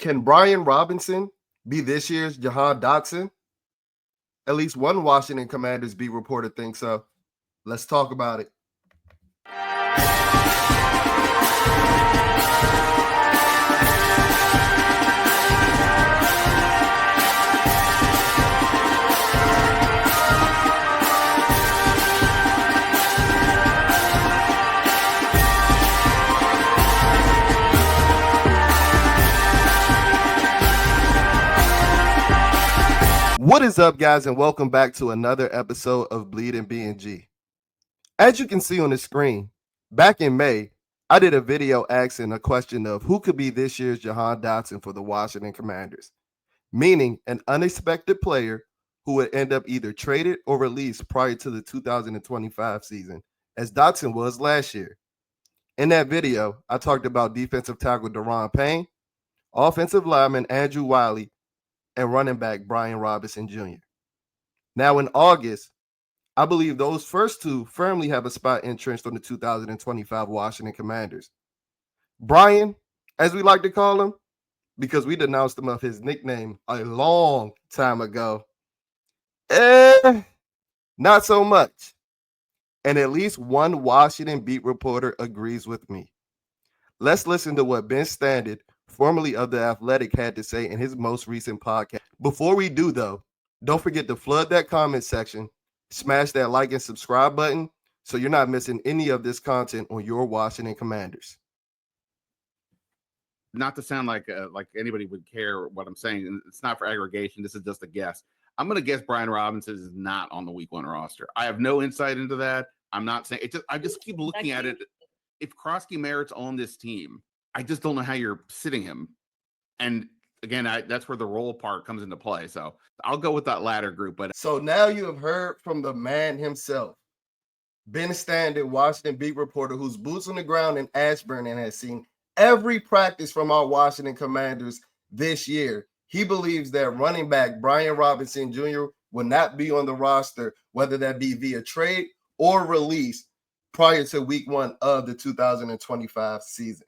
Can Brian Robinson be this year's Jahan Dotson? At least one Washington Commanders beat reporter thinks so. Let's talk about it. What is up, guys, and welcome back to another episode of Bleeding B&G. As you can see on the screen, back in May, I did a video asking a question of who could be this year's Jahan Dotson for the Washington Commanders, meaning an unexpected player who would end up either traded or released prior to the 2025 season, as Dotson was last year. In that video, I talked about defensive tackle Daron Payne, offensive lineman Andrew Wiley, and running back Brian Robinson Jr. Now in August, I believe those first two firmly have a spot entrenched on the 2025 Washington Commanders. Brian, as we like to call him, because we denounced him of his nickname a long time ago, not so much. And at least one Washington beat reporter agrees with me. Let's listen to what Ben Standig, formerly of The Athletic, had to say in his most recent podcast. Before we do, though, don't forget to flood that comment section, smash that like and subscribe button so you're not missing any of this content on your Washington Commanders. Not to sound like anybody would care what I'm saying. It's not for aggregation. This is just a guess. I'm going to guess Brian Robinson is not on the week one roster. I have no insight into that. I'm not saying it. I just keep looking at it. If Jakory Merritt's on this team, I just don't know how you're sitting him. And again, that's where the role part comes into play. So I'll go with that latter group. But so now you have heard from the man himself, Ben Standig, Washington beat reporter, who's boots on the ground in Ashburn and has seen every practice from our Washington Commanders this year. He believes that running back Brian Robinson Jr. will not be on the roster, whether that be via trade or release prior to week one of the 2025 season.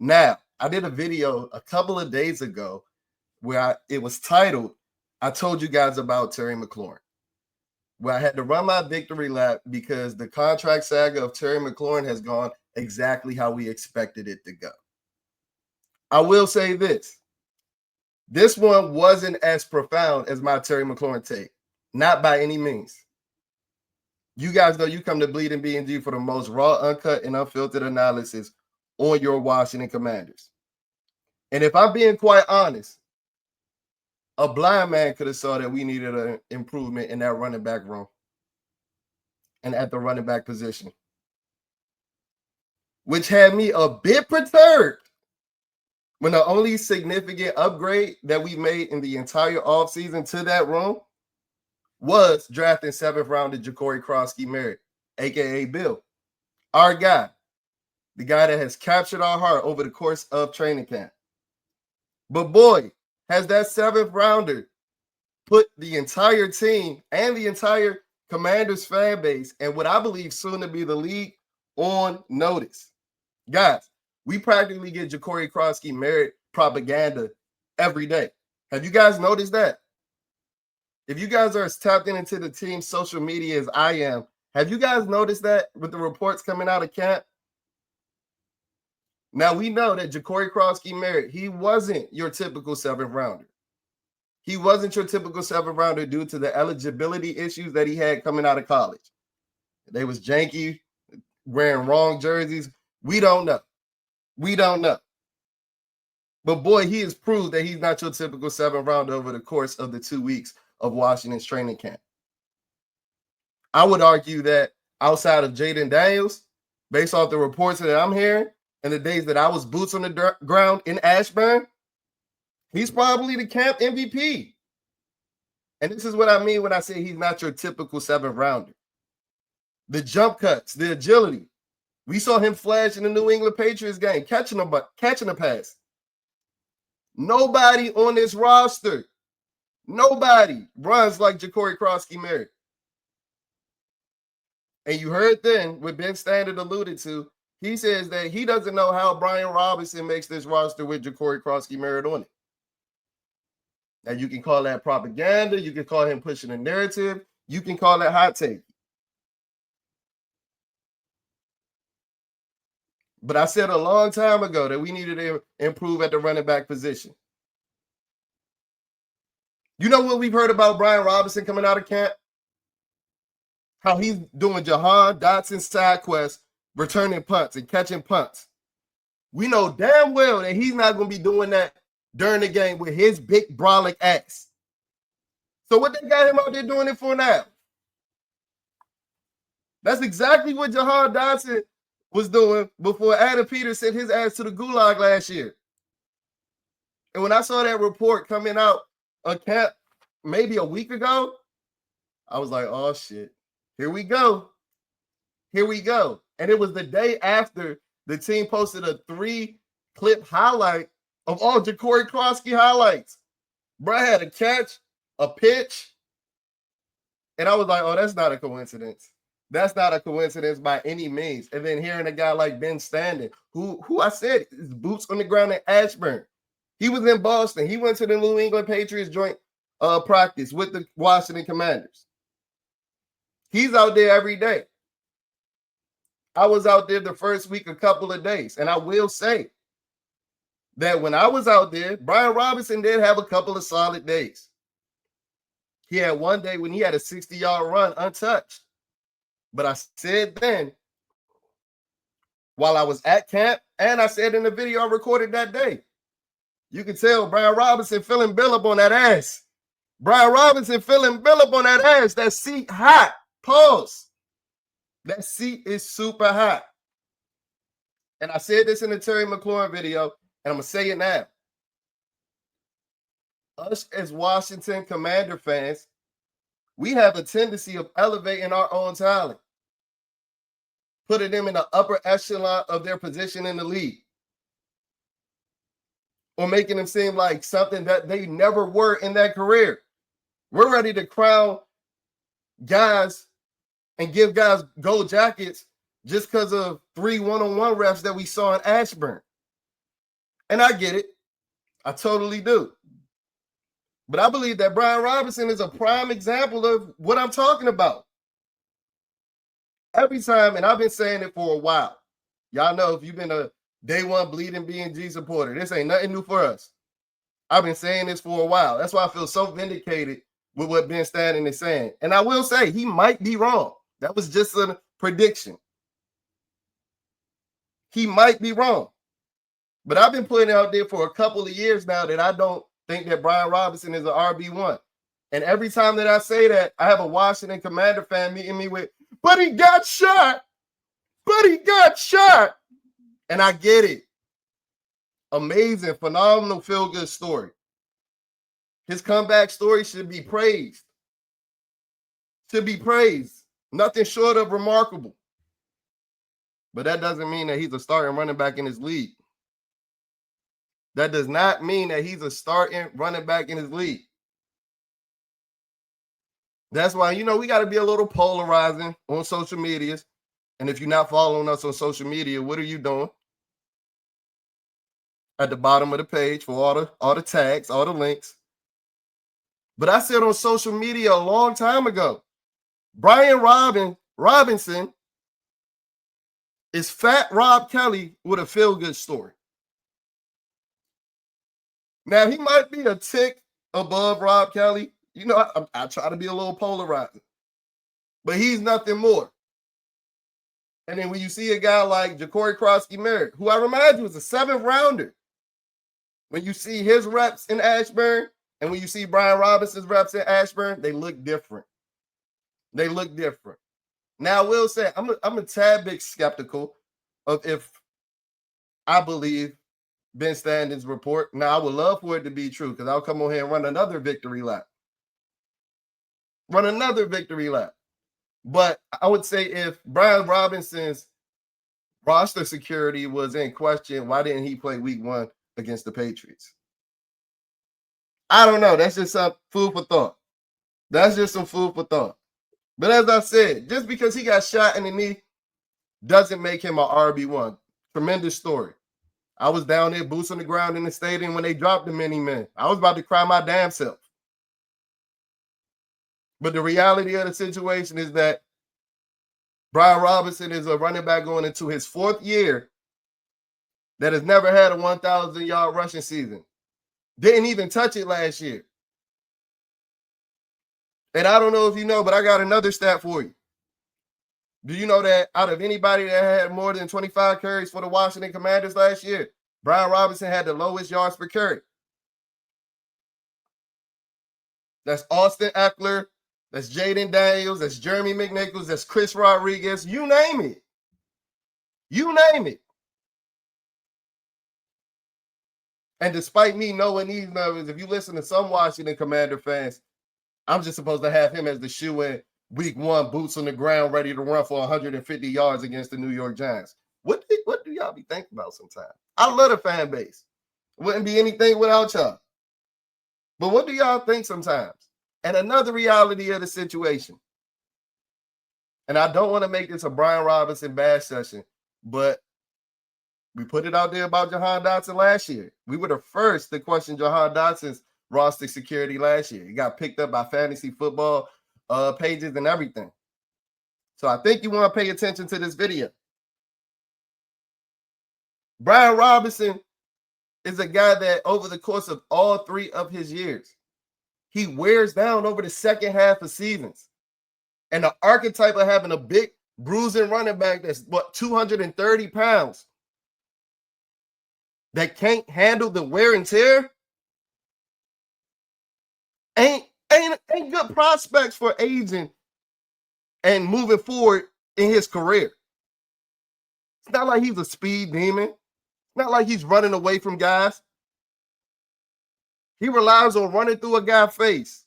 Now, I did a video a couple of days ago where it was titled, I told you guys about Terry McLaurin, where I had to run my victory lap because the contract saga of Terry McLaurin has gone exactly how we expected it to go. I will say this. This one wasn't as profound as my Terry McLaurin take. Not by any means. You guys know you come to Bleeding B&G for the most raw, uncut, and unfiltered analysis on your Washington Commanders. And if I'm being quite honest, a blind man could have saw that we needed an improvement in that running back room and at the running back position, which had me a bit perturbed when the only significant upgrade that we made in the entire offseason to that room was drafting 7th rounder Jakory Merritt, a.k.a. Bill, our guy, the guy that has captured our heart over the course of training camp. But boy, has that 7th rounder put the entire team and the entire Commanders fan base and what I believe soon to be the league on notice. Guys, we practically get Jakory Merritt propaganda every day. Have you guys noticed that? If you guys are as tapped into the team's social media as I am, have you guys noticed that with the reports coming out of camp? Now, we know that Jakory Merritt, he wasn't your typical 7th rounder. He wasn't your typical 7th rounder due to the eligibility issues that he had coming out of college. They was janky, wearing wrong jerseys. We don't know. We don't know. But boy, he has proved that he's not your typical 7th rounder over the course of the 2 weeks of Washington's training camp. I would argue that outside of Jaden Daniels, based off the reports that I'm hearing, and the days that I was boots on the ground in Ashburn, he's probably the camp MVP. And this is what I mean when I say he's not your typical 7th rounder. The jump cuts, the agility. We saw him flash in the New England Patriots game, catching a pass. Nobody on this roster, nobody runs like Jakory Merritt. And you heard then what Ben Standig alluded to. He says that he doesn't know how Brian Robinson makes this roster with Jakory Merritt on it. Now, you can call that propaganda. You can call him pushing a narrative. You can call that hot take. But I said a long time ago that we needed to improve at the running back position. You know what we've heard about Brian Robinson coming out of camp? How he's doing Jahan Dotson side quests, returning punts and catching punts. We know damn well that he's not going to be doing that during the game with his big brolic ass. So what they got him out there doing it for now? That's exactly what Jahan Dotson was doing before Adam Peters sent his ass to the gulag last year. And when I saw that report coming out of camp maybe a week ago, I was like, oh shit, here we go. Here we go. And it was the day after the team posted a 3-clip highlight of all Jakory Merritt highlights. Bro had a catch, a pitch, and I was like, oh, that's not a coincidence. That's not a coincidence by any means. And then hearing a guy like Ben Standig, who I said is boots on the ground in Ashburn. He was in Boston. He went to the New England Patriots joint practice with the Washington Commanders. He's out there every day. I was out there the first week, a couple of days. And I will say that when I was out there, Brian Robinson did have a couple of solid days. He had one day when he had a 60-yard run untouched. But I said then, while I was at camp, and I said in the video I recorded that day, you can tell Brian Robinson feeling Bill up on that ass. Brian Robinson feeling Bill up on that ass. That seat hot. Pause. That seat is super hot. And I said this in the Terry McLaurin video, and I'm going to say it now. Us as Washington Commander fans, we have a tendency of elevating our own talent, putting them in the upper echelon of their position in the league, or making them seem like something that they never were in their career. We're ready to crown guys and give guys gold jackets just because of 3 one-on-one reps that we saw in Ashburn. And I get it. I totally do. But I believe that Brian Robinson is a prime example of what I'm talking about. Every time, and I've been saying it for a while. Y'all know if you've been a day one bleeding B&G supporter, this ain't nothing new for us. I've been saying this for a while. That's why I feel so vindicated with what Ben Standig is saying. And I will say he might be wrong. That was just a prediction. He might be wrong. But I've been putting it out there for a couple of years now that I don't think that Brian Robinson is an RB1. And every time that I say that, I have a Washington Commander fan meeting me with, but he got shot. But he got shot. And I get it. Amazing, phenomenal, feel-good story. His comeback story should be praised. Should be praised. Nothing short of remarkable. But that doesn't mean that he's a starting running back in his league. That does not mean that he's a starting running back in his league. That's why, we got to be a little polarizing on social medias. And if you're not following us on social media, what are you doing? At the bottom of the page for all the tags, all the links. But I said on social media a long time ago, Brian Robinson is Fat Rob Kelly with a feel-good story. Now, he might be a tick above Rob Kelly. I try to be a little polarizing. But he's nothing more. And then when you see a guy like Jakory Merritt, who I remind you is a 7th rounder, when you see his reps in Ashburn and when you see Brian Robinson's reps in Ashburn, they look different. They look different. Now, I will say, I'm a tad bit skeptical of if I believe Ben Standig's report. Now, I would love for it to be true because I'll come on here and run another victory lap. But I would say if Brian Robinson's roster security was in question, why didn't he play week 1 against the Patriots? I don't know. That's just some food for thought. But as I said, just because he got shot in the knee doesn't make him an RB1. Tremendous story. I was down there, boots on the ground in the stadium when they dropped the mini man. I was about to cry my damn self. But the reality of the situation is that Brian Robinson is a running back going into his 4th year that has never had a 1,000-yard rushing season. Didn't even touch it last year. And I don't know if you know, but I got another stat for you. Do you know that out of anybody that had more than 25 carries for the Washington Commanders last year, Brian Robinson had the lowest yards per carry? That's Austin Eckler. That's Jaden Daniels. That's Jeremy McNichols. That's Chris Rodriguez. You name it. You name it. And despite me knowing these numbers, if you listen to some Washington Commander fans, I'm just supposed to have him as the shoe-in week 1, boots on the ground, ready to run for 150 yards against the New York Giants. What do y'all be thinking about sometimes? I love the fan base. Wouldn't be anything without y'all. But what do y'all think sometimes? And another reality of the situation, and I don't want to make this a Brian Robinson bash session, but we put it out there about Jahan Dotson last year. We were the first to question Jahan Dotson's roster security last year. He got picked up by fantasy football pages and everything. So I think you want to pay attention to this video. Brian Robinson is a guy that over the course of all 3 of his years, he wears down over the second half of seasons. And the archetype of having a big bruising running back that's 230 pounds that can't handle the wear and tear ain't good prospects for aging and moving forward in his career. It's not like he's a speed demon. It's not like he's running away from guys. He relies on running through a guy's face.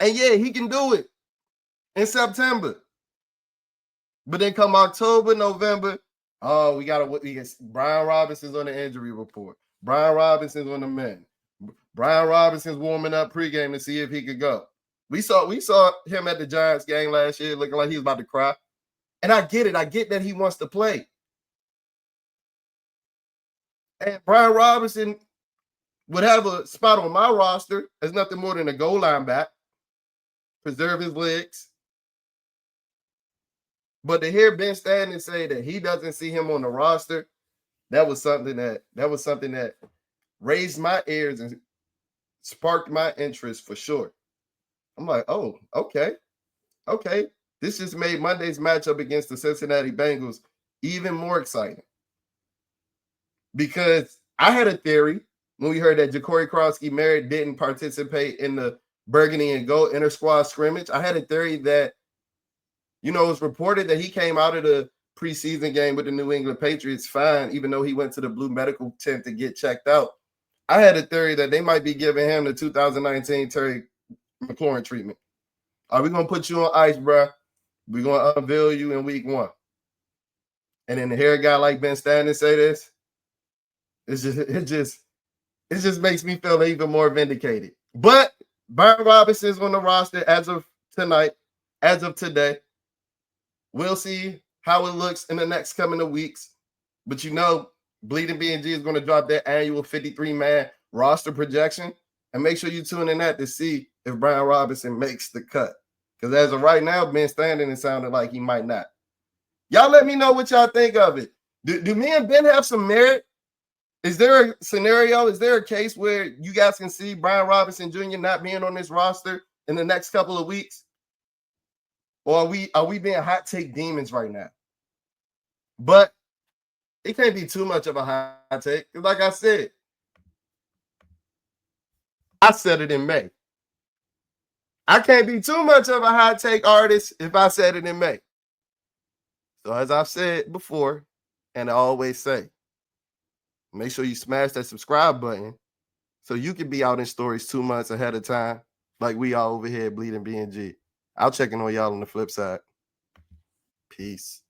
And yeah, he can do it in September. But then come October, November, oh, we got Brian Robinson's on the injury report. Brian Robinson's on the mend. Brian Robinson's warming up pregame to see if he could go. We saw him at the Giants game last year looking like he was about to cry. And I get it. I get that he wants to play. And Brian Robinson would have a spot on my roster as nothing more than a goal line back. Preserve his legs. But to hear Ben Standig say that he doesn't see him on the roster, that was something that raised my ears and sparked my interest for sure. I'm like, oh, okay. This just made Monday's matchup against the Cincinnati Bengals even more exciting. Because I had a theory when we heard that Jakory Merritt didn't participate in the Burgundy and Gold inter-squad scrimmage. I had a theory that, it was reported that he came out of the preseason game with the New England Patriots fine, even though he went to the Blue Medical tent to get checked out. I had a theory that they might be giving him the 2019 Terry McLaurin treatment. Are we going to put you on ice, bro? We're going to unveil you in week 1. And then to hear a guy like Ben Standig say this, it just makes me feel even more vindicated. But Brian Robinson's on the roster as of tonight, as of today. We'll see how it looks in the next coming of weeks. But Bleeding B&G is going to drop their annual 53-man roster projection. And make sure you tune in that to see if Brian Robinson makes the cut. Because as of right now, Ben Standig is sounding like he might not. Y'all let me know what y'all think of it. Do me and Ben have some merit? Is there a scenario? Is there a case where you guys can see Brian Robinson Jr. not being on this roster in the next couple of weeks? Or are we being hot take demons right now? But it can't be too much of a hot take. Like I said it in May. I can't be too much of a hot take artist if I said it in May. So as I've said before, and I always say, make sure you smash that subscribe button so you can be out in stories 2 months ahead of time, like we are over here at Bleeding B&G. I'll check in on y'all on the flip side. Peace.